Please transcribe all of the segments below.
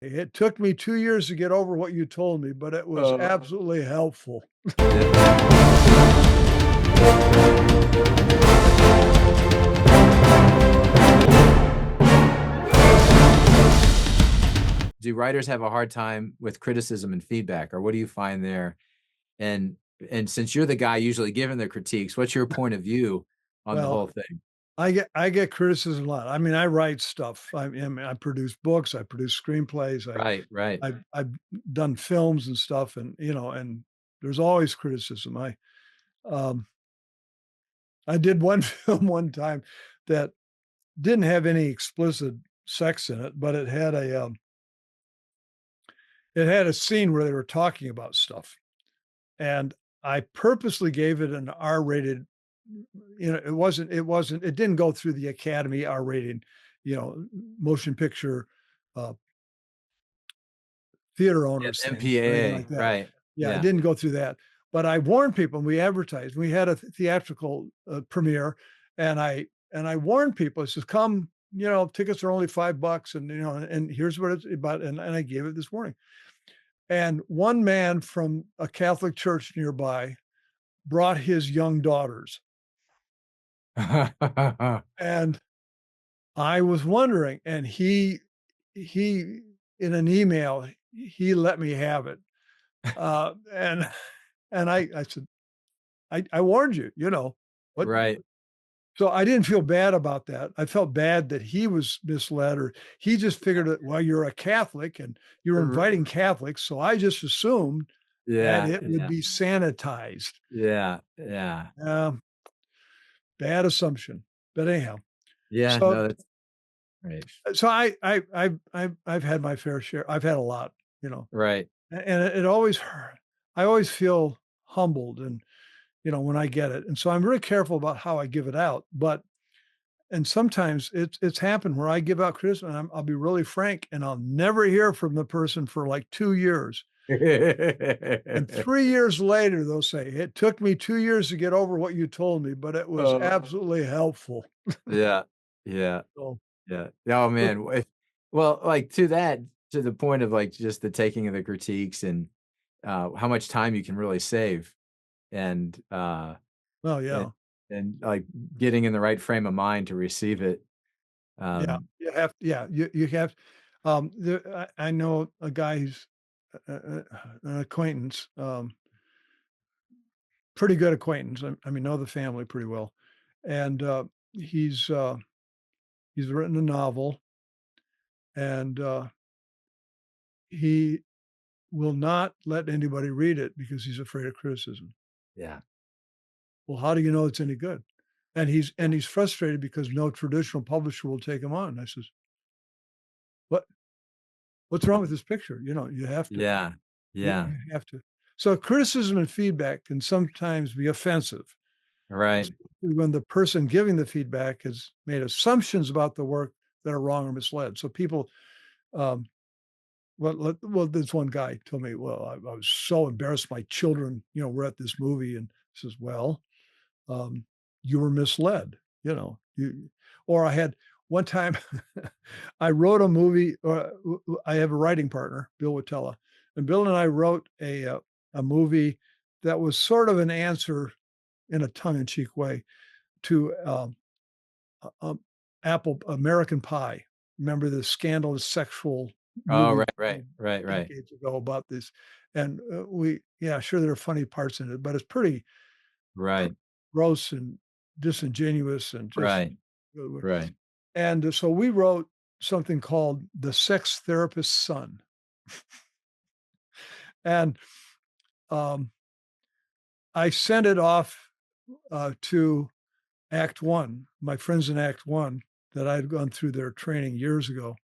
It took me 2 years to get over what you told me, but it was absolutely helpful. Yeah. Do writers have a hard time with criticism and feedback, or what do you find there? And and since you're the guy usually giving the critiques, what's your point of view on the Well, whole thing? I get criticism a lot. I mean, I write stuff. I produce books, I produce screenplays, Right, right. I've done films and stuff, and, and there's always criticism. Um, I did one film one time that didn't have any explicit sex in it, but it had a scene where they were talking about stuff, and I purposely gave it an R-rated. It didn't go through the Academy R rating, motion picture uh, theater Yeah, owners thing or anything MPAA, like that. right. Yeah, it Yeah. didn't go through that. But I warned people, and we advertised. We had a theatrical premiere, and I warned people. I says, "Come, tickets are only $5, and here's what it's about." And I gave it this warning. And one man from a Catholic church nearby brought his young daughters, and I was wondering, and he in an email he let me have it, and I said, I warned you, what. Right. So I didn't feel bad about that. I felt bad that he was misled, or he just figured that, well, you're a Catholic and you're R inviting Catholics, so I just assumed that Yeah, it would yeah, be sanitized. yeah, yeah. Um, Bad assumption, but anyhow. Yeah, So no, that's right. so I've had my fair share. I've had a lot, Right. and it always hurt. I always feel humbled, and when I get it, and so I'm really careful about how I give it out. But and sometimes it's happened where I give out criticism, and I'll be really frank, and I'll never hear from the person for like 2 years. And 3 years later, they'll say, "It took me 2 years to get over what you told me, but it was Uh, absolutely helpful." yeah, yeah, So, yeah. Oh, so man, well, like, to that to the point of, like, just the taking of the critiques and, how much time you can really save and, oh, and yeah. like, getting in the right frame of mind to receive it. Yeah, Um, you have. I know a guy who's an acquaintance, pretty good acquaintance. I mean, know the family pretty well, and he's uh, he's written a novel, and he will not let anybody read it because he's afraid of criticism. yeah. Well, how do you know it's any good? And he's frustrated because no traditional publisher will take him on. I says, what what's wrong with this picture? You have to. Yeah, yeah, You have to. So criticism and feedback can sometimes be offensive, right. especially when the person giving the feedback has made assumptions about the work that are wrong or misled. So people, um, this one guy told me, well, I was so embarrassed. My children, were at this movie, and says, well, um, you were misled. Or I had one time, I wrote a movie. I have a writing partner, Bill Watella, and Bill and I wrote a movie that was sort of an answer in a tongue-in-cheek way to Apple American Pie. Remember the scandalous sexual Oh, movie right, right, right, decades ago about this? And yeah, sure, there are funny parts in it, but it's pretty right, gross and disingenuous and just. right, right. And so we wrote something called The Sex Therapist's Son. And um, I sent it off to Act One, my friends in Act One that I had gone through their training years ago.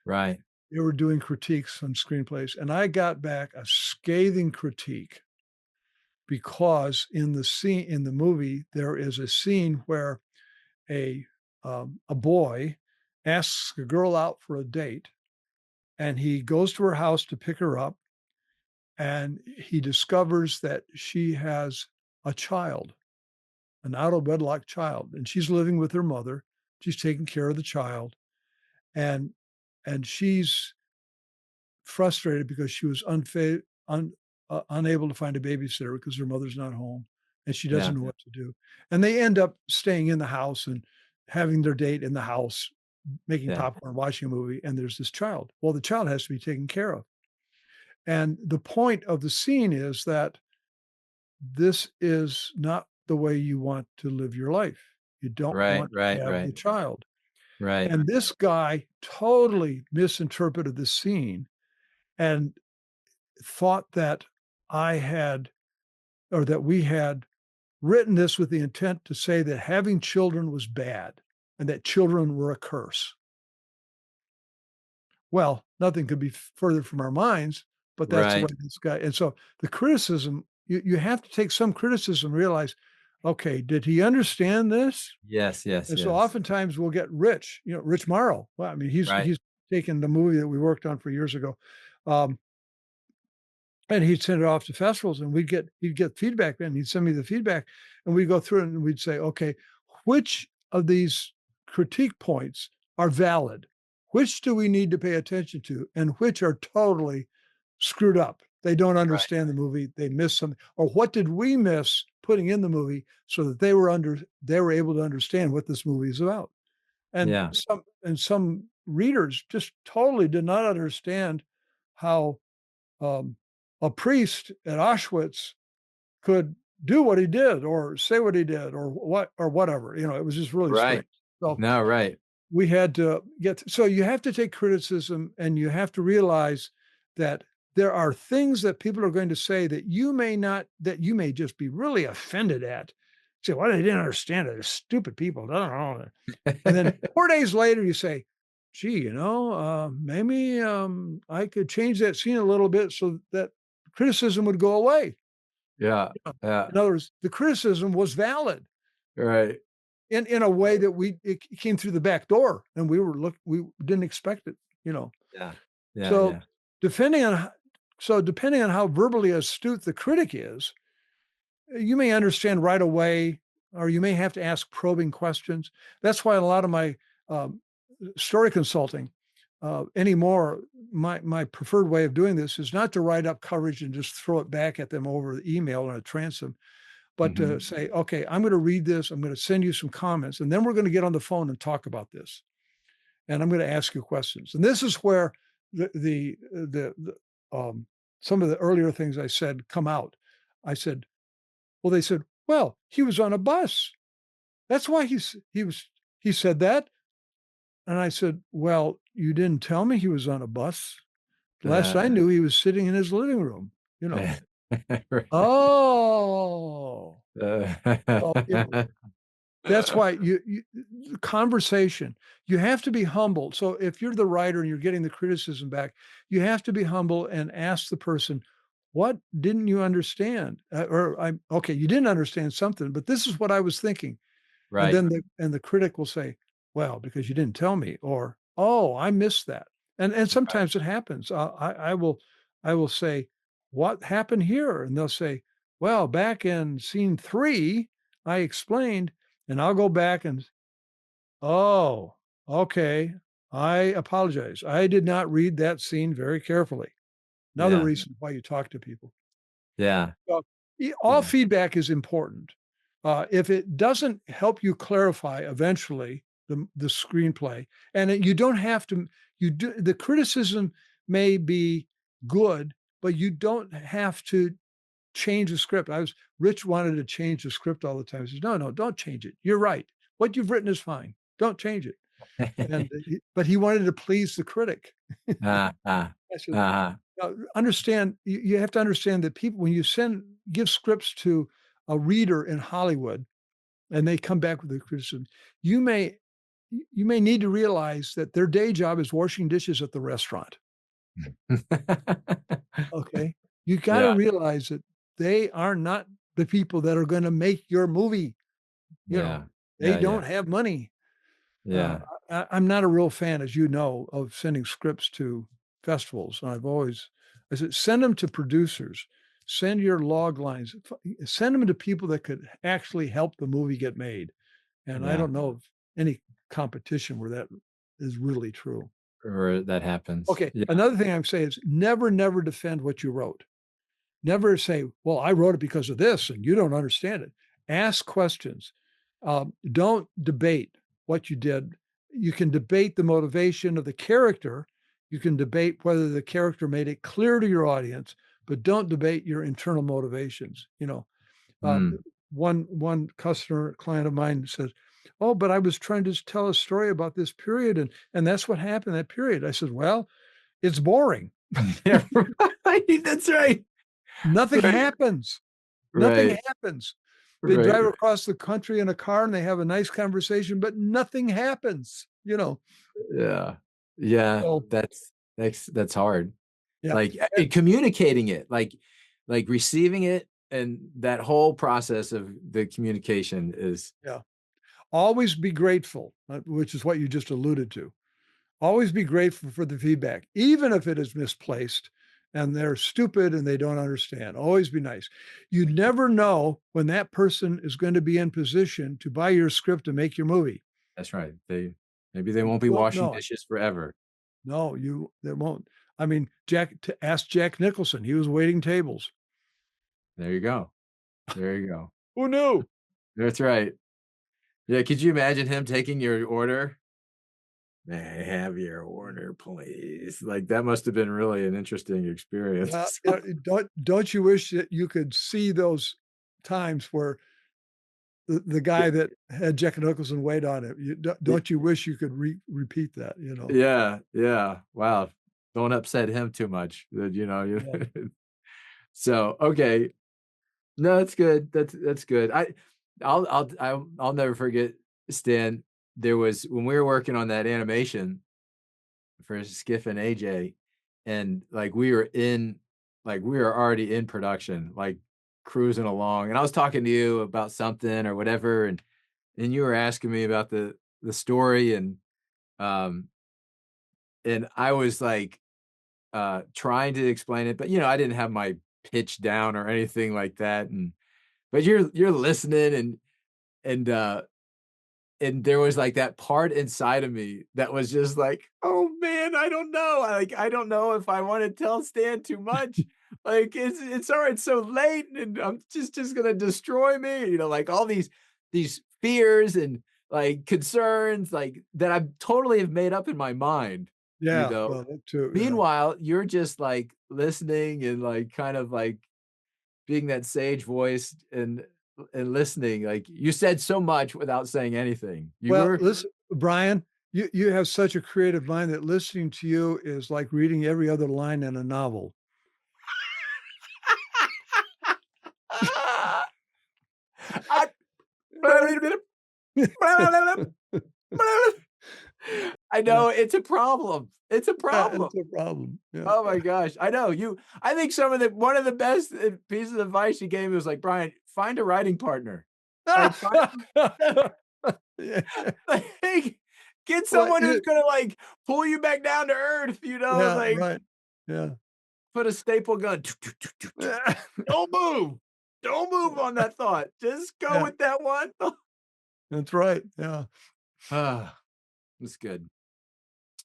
Right. They were doing critiques on screenplays, and I got back a scathing critique because in the movie there is a scene where a boy asks a girl out for a date, and he goes to her house to pick her up, and he discovers that she has a child, an out of wedlock child, and she's living with her mother. She's taking care of the child, and and she's frustrated because she was unable to find a babysitter because her mother's not home and she doesn't Yeah. know what to do. And they end up staying in the house and having their date in the house, making Yeah. popcorn, watching a movie, and there's this child. Well, the child has to be taken care of. And the point of the scene is that this is not the way you want to live your life. You don't Right, want to right, have the right, child. right, And this guy totally misinterpreted the scene and thought that I had, or that we had written this with the intent to say that having children was bad and that children were a curse. Well, nothing could be further from our minds, but that's the way right. this guy. And so the criticism, you have to take some criticism, realize, okay, did he understand this? Yes, yes, And so yes. oftentimes we'll get Rich, Rich Morrow. Well, I mean, Right. he's taken the movie that we worked on for years ago. Um, and he'd send it off to festivals and he'd get feedback and he'd send me the feedback and we'd go through it and we'd say, okay, which of these critique points are valid? Which do we need to pay attention to? And which are totally screwed up? They don't Right. understand the movie, they miss something, or what did we miss putting in the movie so that they were able to understand what this movie is about? And Yeah. some readers just totally did not understand how um, a priest at Auschwitz could do what he did or say what he did or whatever. It was just really Right. strange. So No, right. we had to so you have to take criticism and you have to realize that there are things that people are going to say that you may not, that you may just be really offended at. Say, well, they didn't understand it. They're stupid people. I don't know. And then 4 days later, you say, gee, maybe I could change that scene a little bit so that criticism would go away. Yeah, yeah, In other words, the criticism was valid right. in a way that it came through the back door and we didn't expect it. Yeah, yeah, So yeah, depending on depending on how verbally astute the critic is, you may understand right away, or you may have to ask probing questions. That's why a lot of my um, story consulting anymore, my preferred way of doing this is not to write up coverage and just throw it back at them over the email and a transom, but to mhm, say, okay, I'm going to read this. I'm going to send you some comments, and then we're going to get on the phone and talk about this. And I'm going to ask you questions. And this is where the some of the earlier things I said come out. I said, well, they said, well, he was on a bus. That's why he said that. And I said, well, you didn't tell me he was on a bus. Last I uh, knew, he was sitting in his living room, you know. right. Oh, well, Uh, that's why conversation, you have to be humble. So if you're the writer and you're getting the criticism back, you have to be humble and ask the person, what didn't you understand? Okay, you didn't understand something, but this is what I was thinking. And Right, then the critic will say, well, because you didn't tell me, or, oh, I missed that. And right, sometimes it happens. I will say, what happened here? And they'll say, well, back in scene 3, I explained, and I'll go back and, oh, okay. I apologize. I did not read that scene very carefully. Another yeah, reason why you talk to people. yeah, Well, all yeah, feedback is important. If it doesn't help you clarify eventually the screenplay, and you don't have to, the criticism may be good, but you don't have to change the script. Rich wanted to change the script all the time. He says, no, no, don't change it. You're right. What you've written is fine. Don't change it. But he wanted to please the critic. uh, uh, I said, uh-huh, understand, you have to understand that people, when you give scripts to a reader in Hollywood and they come back with a criticism, you may you may need to realize that their day job is washing dishes at the restaurant. Okay. You got to yeah, realize that they are not the people that are going to make your movie. You know, yeah, they yeah, yeah, don't have money. Uh, yeah, I'm not a real fan, as you know, of sending scripts to festivals. And I said, send them to producers, send your log lines, send them to people that could actually help the movie get made. And I yeah. don't know of any competition where that is really true. or that happens. Okay, Yeah. another thing I'm saying is never defend what you wrote. Never say, "Well, I wrote it because of this, and you don't understand it." Ask questions. Don't debate what you did. You can debate the motivation of the character. You can debate whether the character made it clear to your audience, but don't debate your internal motivations. Uh, Mm. one customer client of mine says, "Oh, but I was trying to tell a story about this period, and that's what happened in that period." I said, "Well, it's boring. Yeah, right, that's right. Nothing Right, happens. Nothing right, happens. They right, drive right. across the country in a car and they have a nice conversation, but nothing happens. Yeah. Yeah, So that's hard. yeah, Like, eh, communicating it, like receiving it, and that whole process of the communication is yeah. Always be grateful, which is what you just alluded to. Always be grateful for the feedback, even if it is misplaced and they're stupid and they don't understand. Always be nice. You never know when that person is going to be in position to buy your script and make your movie. that's right. Maybe they You won't be don't washing know it. dishes forever. No, they won't. I mean, ask Jack Nicholson. He was waiting tables. There you go. There you go. Who knew? That's right. Yeah, could you imagine him taking your order? "May I have your order, please?" Like, that must have been really an interesting Well, experience. don't you wish that you could see those times where the Y guy that had Jack Nicholson wait on him? y Don't you wish you could repeat that? yeah, yeah. Wow. Don't upset him too much, you Yeah. So, okay. No, that's good. That's good. I'll never forget, Stan, there was when we were working on that animation for Skiff and AJ, and, we were already in production, like, cruising along, and I was talking to you about something or whatever, and you were asking me about the story, um, and I was, like, trying to explain it, but, I didn't have my pitch down or anything like that, but you're listening, and, uh and there was, like, that part inside of me that was just like, "Oh, man, I don't know." I don't know if I wanna tell Stan too much. Like, it's alright, so late, and I'm just gonna destroy me, like, all these fears and, like, concerns, like, that I totally have made up in my mind, you Yeah, know? well, that too, yeah. Meanwhile, you're just, like, listening and, like, kind of, like, being that sage voice and listening, like, you said so much without saying anything. You Well, were listen, Brian, you have such a creative mind that listening to you is like reading every other line in a novel. I I Yeah, know, it's a problem. It's a yeah, problem. it's a problem. Yeah. Oh my gosh, I know, I think one of the best, pieces of advice you gave me was like, "Brian, find a writing partner." Like, find Yeah. like, get Well, someone who's gonna, like, pull you back down to earth, yeah, like, right. Yeah. put a staple gun. Don't move. Don't move on that thought. Just go Yeah, with that one. that's right. Yeah. Ah, that's good.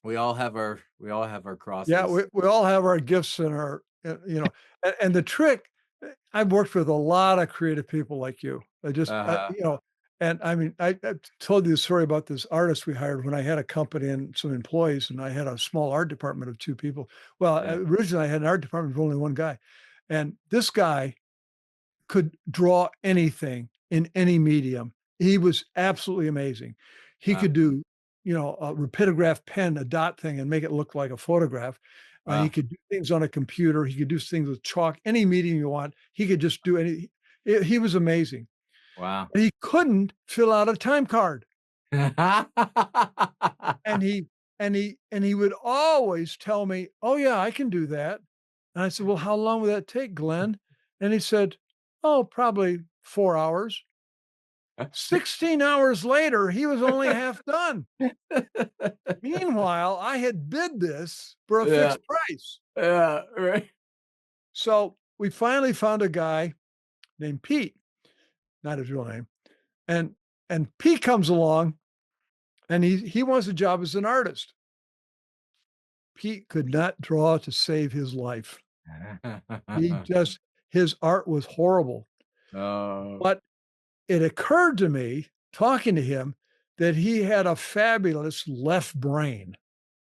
We all have our Yeah, crosses. we all have our gifts and and the trick. I've worked with a lot of creative people like you. Uh-huh. And I mean, I told you the story about this artist we hired when I had a company and some employees, and I had a small art department of two people. Well, Yeah. originally I had an art department with only one guy, and this guy could draw anything in any medium. He was absolutely amazing. He Wow. could do, a rapidograph pen, a dot thing, and make it look like a photograph. He Wow. could do things on a computer. He could do things with chalk, any medium you want. He could just do any. He was amazing. Wow. But he couldn't fill out a time card, and he would always tell me, "Oh yeah, I can do that." And I said, "Well, how long would that take, Glenn?" And he said, "Oh, probably 4 hours." 16 hours later, he was only half done. Meanwhile, I had bid this for a Yeah. fixed price. Yeah, right. So we finally found a guy named Pete, not his real name. And Pete comes along and he wants a job as an artist. Pete could not draw to save his life. He just his art was horrible. Oh, But it occurred to me, talking to him, that he had a fabulous left brain.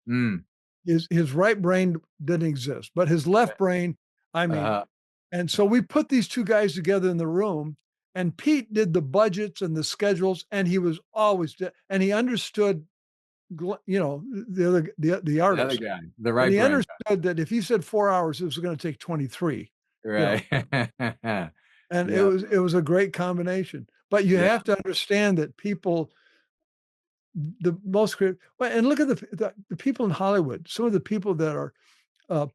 mm, His right brain didn't exist, but his left brain, I mean, uh, and so we put these 2 guys together in the room, and Pete did the budgets and the schedules, and he was always and he understood, the other the the other artist, guy, the and right he brain understood that if he said 4 hours, it was gonna take 23, guy, you know, right. and Yeah, it was a great combination. But you yeah, have to understand that people the most creative well, and look at the people in Hollywood, some of the people that are, uh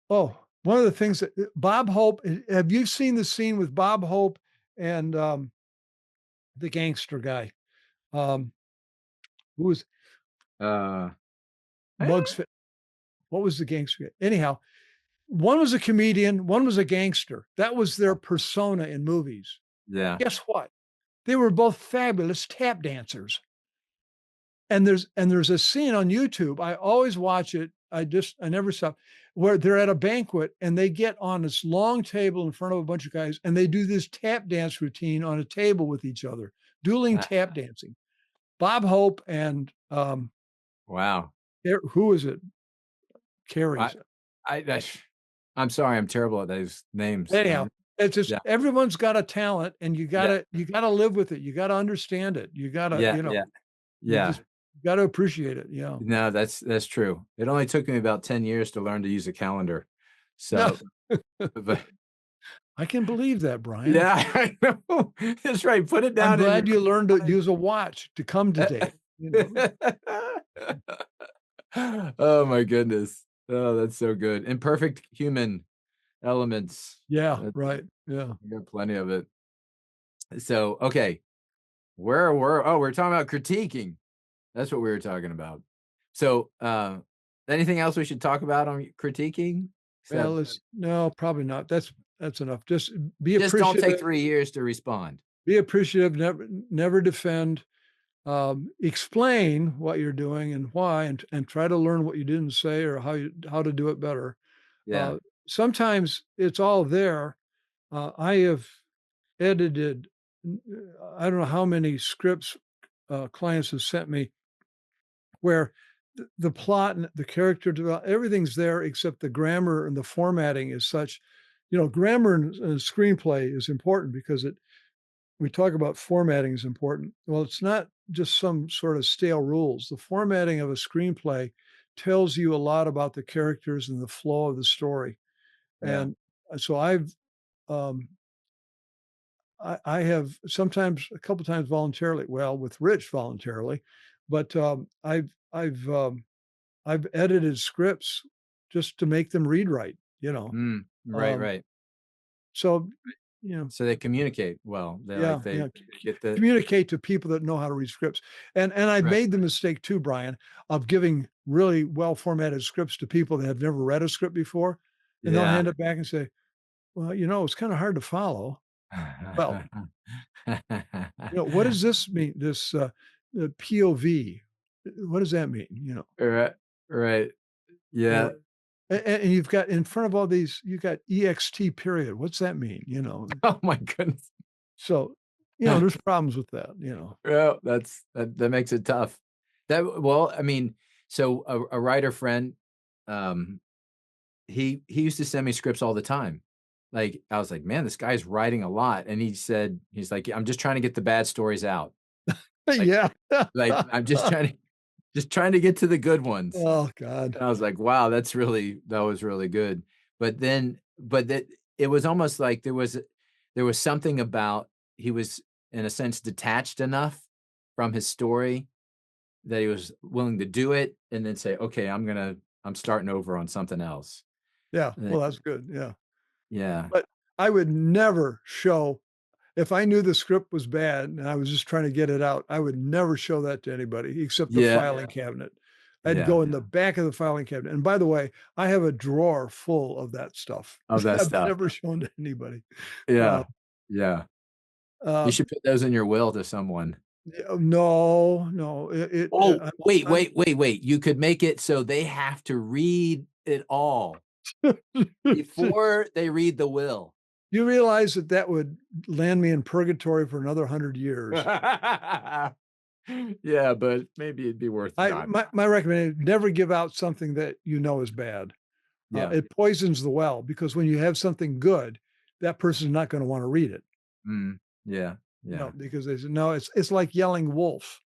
oh, one of the things that Bob Hope have you seen the scene with Bob Hope and, the gangster guy? Um, who was uh, Muggs eh, Fit what was the gangster guy? Anyhow, one was a comedian, one was a gangster. That was their persona in movies. yeah, Guess what? They were both fabulous tap dancers. And there's a scene on YouTube. I always watch it. I never stop where they're at a banquet and they get on this long table in front of a bunch of guys and they do this tap dance routine on a table with each other, dueling uh, tap dancing. Bob Hope and wow. who is it? I Carrie's. I I'm sorry, I'm terrible at those names. Anyhow, it's just Yeah, everyone's got a talent and yeah, you gotta live with it. You gotta understand it. You gotta, yeah, yeah, you yeah. just gotta appreciate it. Yeah. No, that's true. It only took me about 10 years to learn to use a calendar. No, So, but I can believe that, Brian. yeah, I know. That's right, put it I'm down in your glad you learned to use a watch to come to date. Oh my goodness. Oh, that's so good. Imperfect human elements. Yeah, That's right. Yeah. I got plenty of it. So, okay, where were oh, we're talking about critiquing. That's what we were talking about. So, anything else we should talk about on critiquing? Well, Except no, probably not. That's enough. Just be just don't take appreciative, 3 years to respond. never defend, explain what you're doing and why, and try to learn what you didn't say or how to do it better. Yeah. Uh, Sometimes it's all there. I have edited, I don't know how many scripts clients have sent me where the plot and the character develop, everything's there except the grammar and the formatting is such. Grammar in a screenplay is important because we talk about formatting is important. Well, it's not just some sort of stale rules. The formatting of a screenplay tells you a lot about the characters and the flow of the story. Yeah. And so um, I have sometimes a couple times voluntarily, well, with Rich voluntarily, but I've edited scripts just to make them read right, you know. Mm, right, Um, right. so, you know, So they communicate well. They yeah, like yeah. they get the Communicate to people that know how to read scripts. And I've right. made the mistake too, Brian, of giving really well formatted scripts to people that have never read a script before, and they'll Yeah. hand it back and say, "Well, it's kind of hard to follow." Well, what does this mean? This POV. What does that mean? Right, right. You Yeah. know, and you've got in front of all these, you've got EXT period. What's that mean? Oh my goodness. So, there's problems with that. Well, that makes it tough. Well, I mean, so a writer friend, um, he used to send me scripts all the time. Like, I was like, "Man, this guy's writing a lot," and he's like, "I'm just trying to get the bad stories out." Like Yeah. I'm just trying to get to the good ones. Oh God. And I was like, "Wow, that was really good." But that it was almost like there was something about he was, in a sense, detached enough from his story that he was willing to do it and then say, "Okay, I'm starting over on something else." Yeah. Eh, Well, that's good. Yeah. yeah. But I would never show if I knew the script was bad and I was just trying to get it out, I would never show that to anybody except the Yeah. filing cabinet. I'd Yeah. go in the back of the filing cabinet. And by the way, I have a drawer full of that stuff. Of that I've stuff. never shown to anybody. Uh, Yeah. Yeah. You um, should put those in your will to someone. No, no, Oh, wait, wait, wait, wait. You could make it so they have to read it all before they read the will. you realize that that would land me in purgatory for another 100 years. Yeah, but maybe it'd be worth the I time. my recommendation, never give out something that you know is bad. Yeah. It poisons the well because when you have something good, that person's not gonna wanna read it, Mm. Yeah. Yeah. because they say, "No," it's like yelling wolf.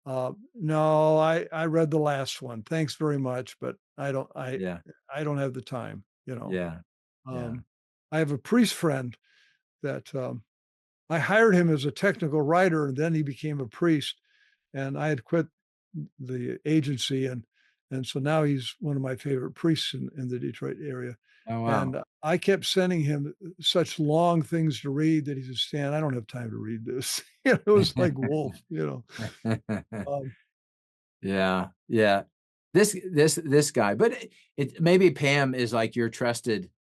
"No, I read the last one. Thanks very much, but Yeah. I don't have the time," you know? Yeah. Yeah. Um, I have a priest friend that, I hired him as a technical writer, and then he became a priest, and I had quit the agency, and so now he's one of my favorite priests in the Detroit area, Oh, wow. and I kept sending him such long things to read that he said, "Stan, I don't have time to read this." You know, it was like wolf, you know? Um, Yeah. Yeah. This guy, but maybe Pam is like your trusted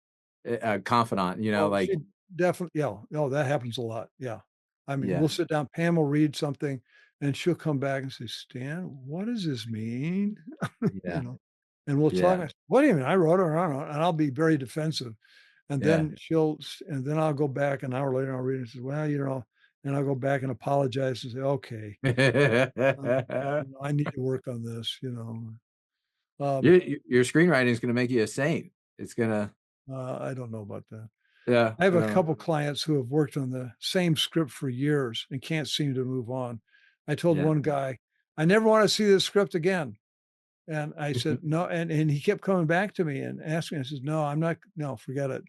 confidant, oh, like, she definitely yeah, no, that happens a lot, yeah. I mean, we'll yeah. sit down, Pam will read something, and she'll come back and say, "Stan, what does this mean?" You Yeah. know? And we'll talk, Yeah. I say, "What do you mean? I wrote it, I don't know," and I'll be very defensive, and Yeah. then I'll go back an hour later, and I'll read it and say, "Well, you know," and I'll go back and apologize and say, "Okay, I need to work on this," you know? Um, Your screenwriting is gonna make you a saint. It's gonna I don't know about that. yeah, I have a no. couple clients who have worked on the same script for years and can't seem to move on. I told Yeah. one guy, "I never wanna see this script again." And I said, "No," and he kept coming back to me and asking, I says, "No, I'm not no, forget it."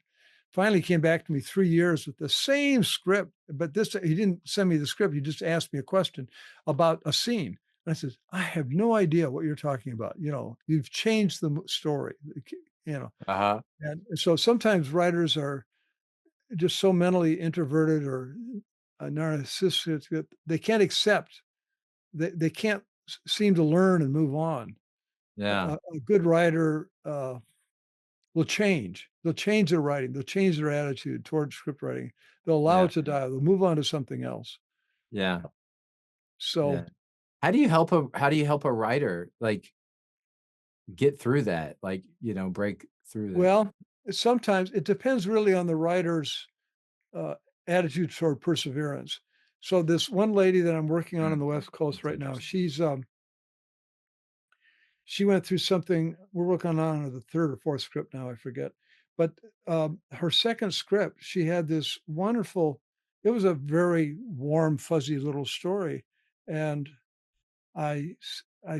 Finally came back to me 3 years with the same script, but this he didn't send me the script, he just asked me a question about a scene. And I says, "I have no idea what you're talking about, you know, you've changed the story," you know? Uh-huh. And so sometimes writers are just so mentally introverted or narcissistic that they can't accept, they can't seem to learn and move on. Yeah. A good writer will change. They'll change their writing. They'll change their attitude towards script writing. They'll allow Yeah. it to die. They'll move on to something else. Yeah. So, Yeah. How do you help a writer, like, get through that? Like, break through that? well, sometimes it depends really on the writer's uh, attitude toward perseverance. So, this one lady that I'm working Mm, on the West Coast that's right now, interesting. she went through something. We're working on the third or fourth script now, I forget. But her second script, she had this wonderful, it was a very warm, fuzzy little story. And I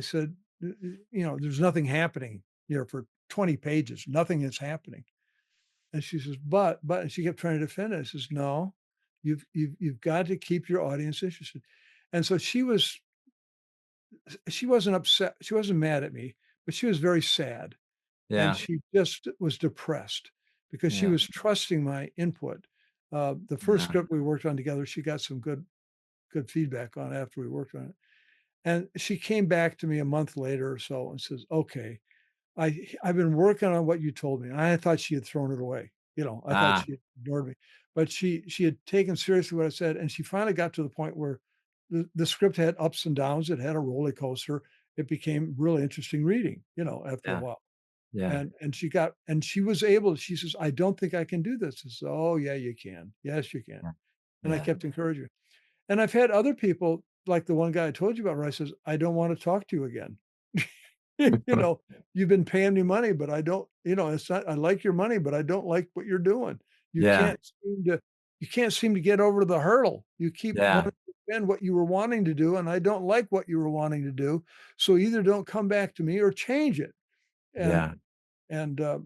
said, you know, there's nothing happening here for 20 pages, nothing is happening. And she says, but, and she kept trying to defend it. I says, no, you've got to keep your audience interested. And so she wasn't upset. She wasn't mad at me, but she was very sad. And Yeah. she just was depressed because she Yeah. was trusting my input. The first Yeah. script we worked on together, she got some good feedback on after we worked on it. And she came back to me a month later or so and says, "Okay, I've been working on what you told me." And I thought she had thrown it away. You know, I thought Ah, she had ignored me, but she had taken seriously what I said, and she finally got to the point where the script had ups and downs. It had a roller coaster. It became really interesting reading. You know, after a yeah. while. Yeah. And she was able. She says, "I don't think I can do this." I said, "Oh yeah, you can. Yes, you can." Yeah. And I Yeah. kept encouraging her. And I've had other people, like the one guy I told you about, where I says, "I don't want to talk to you again." You know, "You've been paying me money, but I don't, you know, it's not, I like your money, but I don't like what you're doing. You Yeah. can't seem to you can't seem to get over the hurdle. You keep Yeah. wanting to spend what you were wanting to do, and I don't like what you were wanting to do. So either don't come back to me or change it." And Yeah.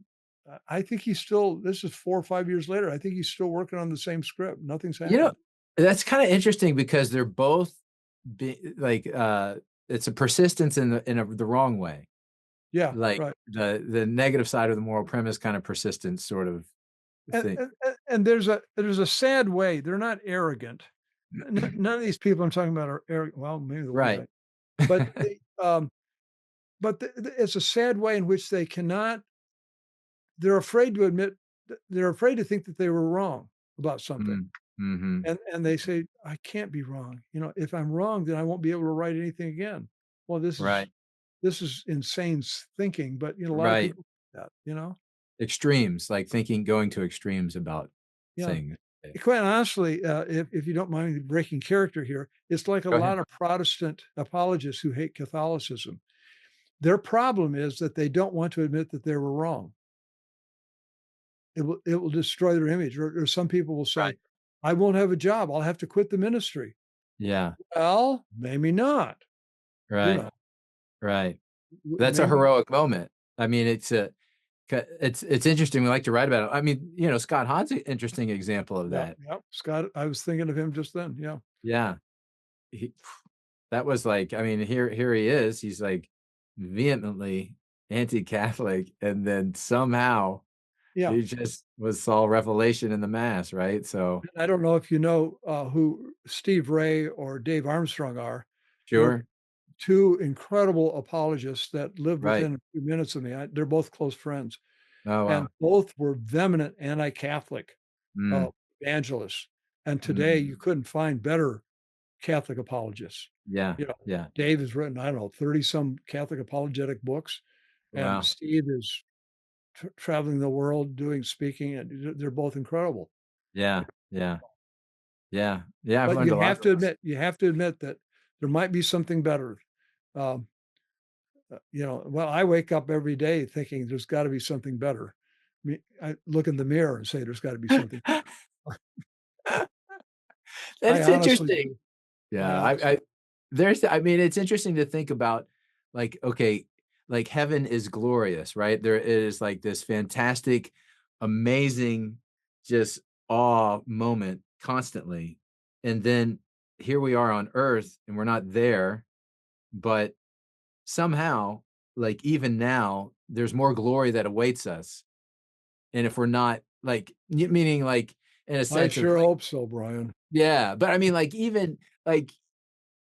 I think he's still, this is 4 or 5 years later, I think he's still working on the same script. Nothing's You know, happened. that's kinda interesting because they're both like, it's a persistence the wrong way. Yeah, Like, right. the negative side of the moral premise kind of persistence sort of And thing. and there's a sad way. They're not arrogant. None of these people I'm talking about are arrogant. Well, maybe the one Right. guy, but it's a sad way in which they cannot. They're afraid to admit. They're afraid to think that they were wrong about something. Mm. Mhm. And they say, "I can't be wrong. You know, if I'm wrong, then I won't be able to write anything again." Well, Right. this is insane thinking, but, you know, a lot of Right. people do that, you know? Extremes, like thinking going to extremes about Yeah. things. Eh, Quite honestly, if you don't mind me breaking character here, it's like a Go ahead. lot of Protestant apologists who hate Catholicism. Their problem is that they don't want to admit that they were wrong. It will destroy their image. Or some people will say, Right. "I won't have a job. I'll have to quit the ministry." Yeah. Well, maybe not. You Right. know, Right. That's a maybe heroic moment. I mean, it's interesting. We like to write about it. I mean, Scott Hahn's an interesting example of yeah, that. yeah. Scott, I was thinking of him just then. Yeah, Yeah. He that was like, I mean, here he is. He's like vehemently anti-Catholic, and then somehow yeah. he just was saw revelation in the mass, right? So I don't know if you know who Steve Ray or Dave Armstrong are. They're sure. two incredible apologists that lived Right. within a few minutes of me. They're both close friends, Oh and wow. both were vehement anti-Catholic uh, Mm, evangelists. And today, you mm. couldn't find better Catholic apologists. Yeah. You know, Yeah. Dave has written, I don't know, 30 some Catholic apologetic books, and Wow. Steve is traveling the world doing speaking, and they're both incredible. Yeah. Yeah. Yeah. Yeah. I've But learned a lot from us. you have to admit that there might be something better. Um, you know, well, I wake up every day thinking there's got to be something better. I look in the mirror and say there's got to be something. I That's honestly interesting. do. I Yeah, honestly, I mean, it's interesting to think about, like, okay, like heaven is glorious, right? There is like this fantastic, amazing, just awe moment constantly. And then here we are on earth and we're not there, but somehow, like even now, there's more glory that awaits us. And if we're not like, meaning like in a I sense of sure like, hope so, Brian. yeah, but I mean, like, even like,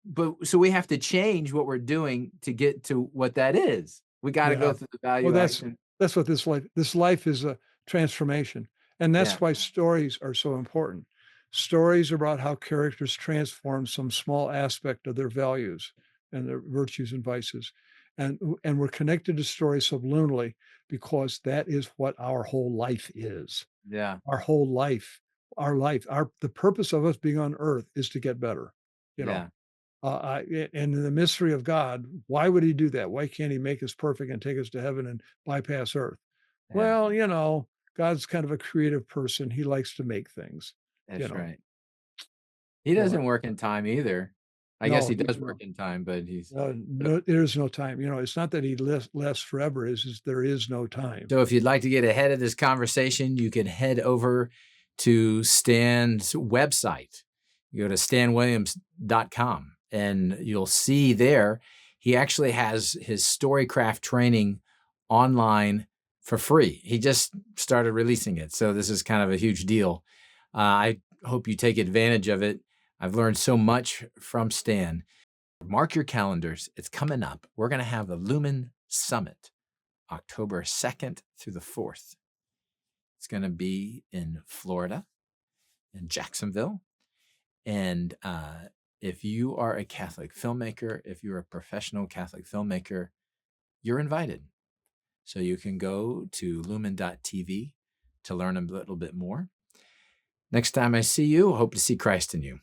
but so we have to change what we're doing to get to what that is. We gotta go Yeah. through the Well, value action. that's what this life is a transformation. And Yeah, that's why stories are so important. Stories about how characters transform some small aspect of their values and their virtues and vices. And we're connected to stories subliminally because that is what our whole life is. yeah, Our whole life, the purpose of us being on earth is to get better. You know, yeah, and in the mystery of God, why would he do that? Why can't he make us perfect and take us to heaven and bypass earth? yeah, Well, you know, God's kind of a creative person. He likes to make things, you that's know. right. He Boy, doesn't work in time either. I guess no, he does work in time, but he's no, there is no time. You know, it's not that he lasts forever. Is there is no time. so if you'd like to get ahead of this conversation, you can head over to Stan's website. You go to stanwilliams.com and you'll see there he actually has his storycraft training online for free. He just started releasing it. So this is kind of a huge deal. I hope you take advantage of it. I've learned so much from Stan. Mark your calendars. It's coming up. We're going to have the Lumen Summit October 2nd through the 4th. It's going to be in Florida, in Jacksonville. And if you are a Catholic filmmaker, if you're a professional Catholic filmmaker, you're invited. So you can go to lumen.tv to learn a little bit more. Next time I see you, hope to see Christ in you.